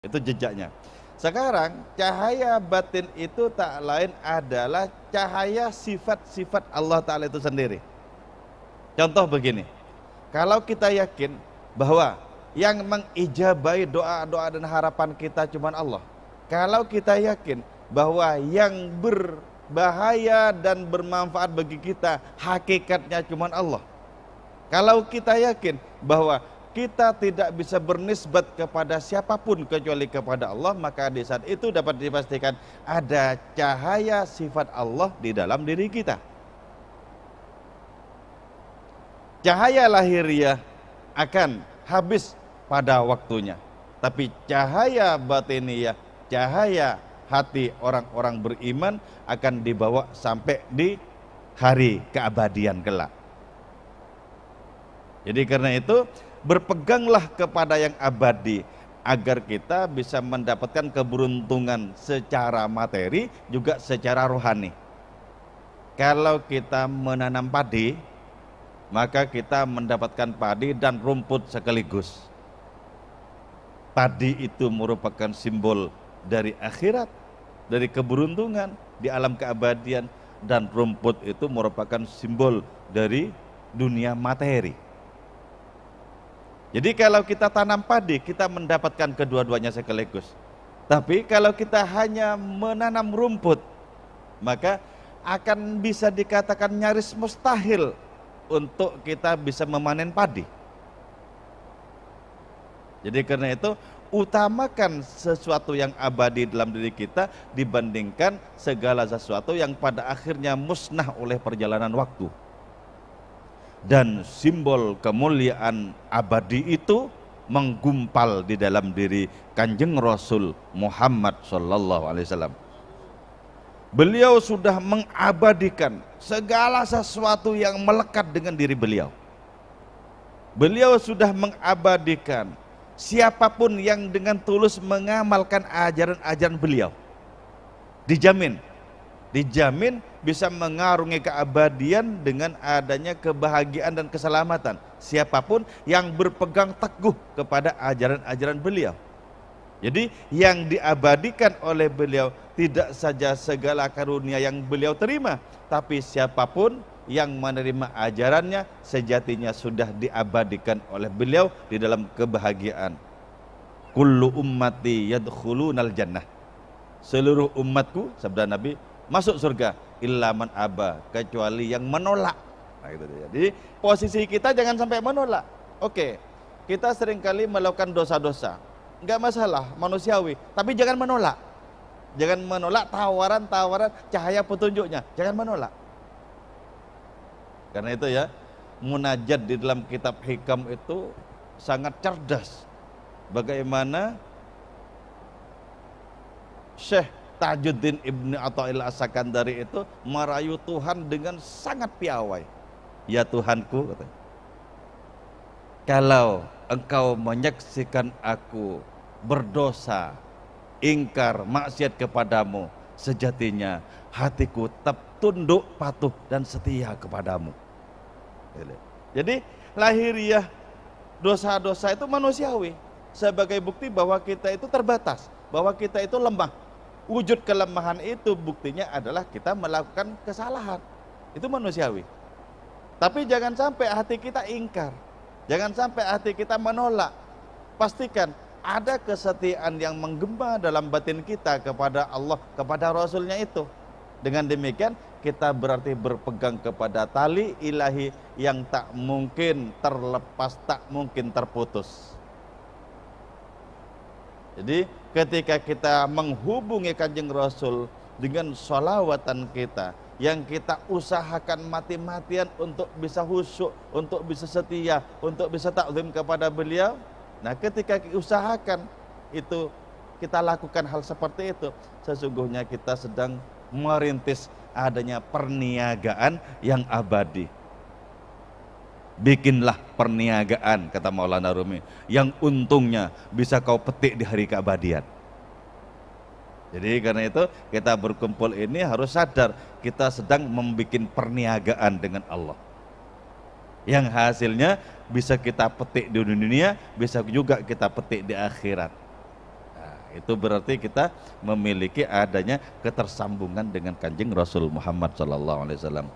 Itu jejaknya. Sekarang cahaya batin itu tak lain adalah cahaya sifat-sifat Allah Ta'ala itu sendiri. Contoh begini, kalau kita yakin bahwa yang mengijabai doa-doa dan harapan kita cuma Allah, kalau kita yakin bahwa yang berbahaya dan bermanfaat bagi kita hakikatnya cuma Allah, kalau kita yakin bahwa kita tidak bisa bernisbat kepada siapapun kecuali kepada Allah, maka di saat itu dapat dipastikan ada cahaya sifat Allah di dalam diri kita. Cahaya lahiriah akan habis pada waktunya, tapi cahaya batiniah, cahaya hati orang-orang beriman akan dibawa sampai di hari keabadian kelak. Jadi karena itu berpeganglah kepada yang abadi agar kita bisa mendapatkan keberuntungan secara materi juga secara rohani. Kalau kita menanam padi, maka kita mendapatkan padi dan rumput sekaligus. Padi itu merupakan simbol dari akhirat, dari keberuntungan di alam keabadian, dan rumput itu merupakan simbol dari dunia materi. Jadi kalau kita tanam padi, kita mendapatkan kedua-duanya sekaligus. Tapi kalau kita hanya menanam rumput, maka akan bisa dikatakan nyaris mustahil untuk kita bisa memanen padi. Jadi karena itu utamakan sesuatu yang abadi dalam diri kita dibandingkan segala sesuatu yang pada akhirnya musnah oleh perjalanan waktu. Dan simbol kemuliaan abadi itu menggumpal di dalam diri Kanjeng Rasul Muhammad sallallahu alaihi wasallam. Beliau sudah mengabadikan segala sesuatu yang melekat dengan diri beliau. Beliau sudah mengabadikan siapapun yang dengan tulus mengamalkan ajaran-ajaran beliau. Dijamin bisa mengarungi keabadian dengan adanya kebahagiaan dan keselamatan siapapun yang berpegang teguh kepada ajaran-ajaran beliau. Jadi yang diabadikan oleh beliau tidak saja segala karunia yang beliau terima, tapi siapapun yang menerima ajarannya sejatinya sudah diabadikan oleh beliau di dalam kebahagiaan. Kullu ummati yadkhulunal jannah. Seluruh umatku, sabda Nabi, masuk surga illa man aba, kecuali yang menolak. Nah, gitu. Jadi posisi kita jangan sampai menolak. Oke, kita seringkali melakukan dosa-dosa, enggak masalah, manusiawi, tapi jangan menolak. Jangan menolak tawaran-tawaran cahaya petunjuknya, jangan menolak. Karena itu ya, munajat di dalam kitab hikam itu sangat cerdas. Bagaimana Syekh Tajuddin Ibnu Athaillah As-Sakandari itu merayu Tuhan dengan sangat piawai. Ya Tuhanku, katanya, kalau engkau menyaksikan aku berdosa, ingkar, maksiat kepadamu, sejatinya hatiku tetap tunduk, patuh dan setia kepadamu. Jadi lahiriah dosa-dosa itu manusiawi, sebagai bukti bahwa kita itu terbatas, bahwa kita itu lemah. Wujud kelemahan itu buktinya adalah kita melakukan kesalahan. Itu manusiawi. Tapi jangan sampai hati kita ingkar, jangan sampai hati kita menolak. Pastikan ada kesetiaan yang menggema dalam batin kita kepada Allah, kepada Rasulnya itu. Dengan demikian kita berarti berpegang kepada tali ilahi yang tak mungkin terlepas, tak mungkin terputus. Jadi ketika kita menghubungi Kanjeng Rasul dengan sholawatan kita, yang kita usahakan mati-matian untuk bisa khusyuk, untuk bisa setia, untuk bisa takzim kepada beliau. Nah ketika usahakan itu, kita lakukan hal seperti itu, sesungguhnya kita sedang merintis adanya perniagaan yang abadi. Bikinlah perniagaan, kata Maulana Rumi, yang untungnya bisa kau petik di hari keabadian. Jadi karena itu kita berkumpul ini harus sadar kita sedang membuat perniagaan dengan Allah, yang hasilnya bisa kita petik di dunia, bisa juga kita petik di akhirat. Nah, itu berarti kita memiliki adanya ketersambungan dengan Kanjeng Rasul Muhammad SAW.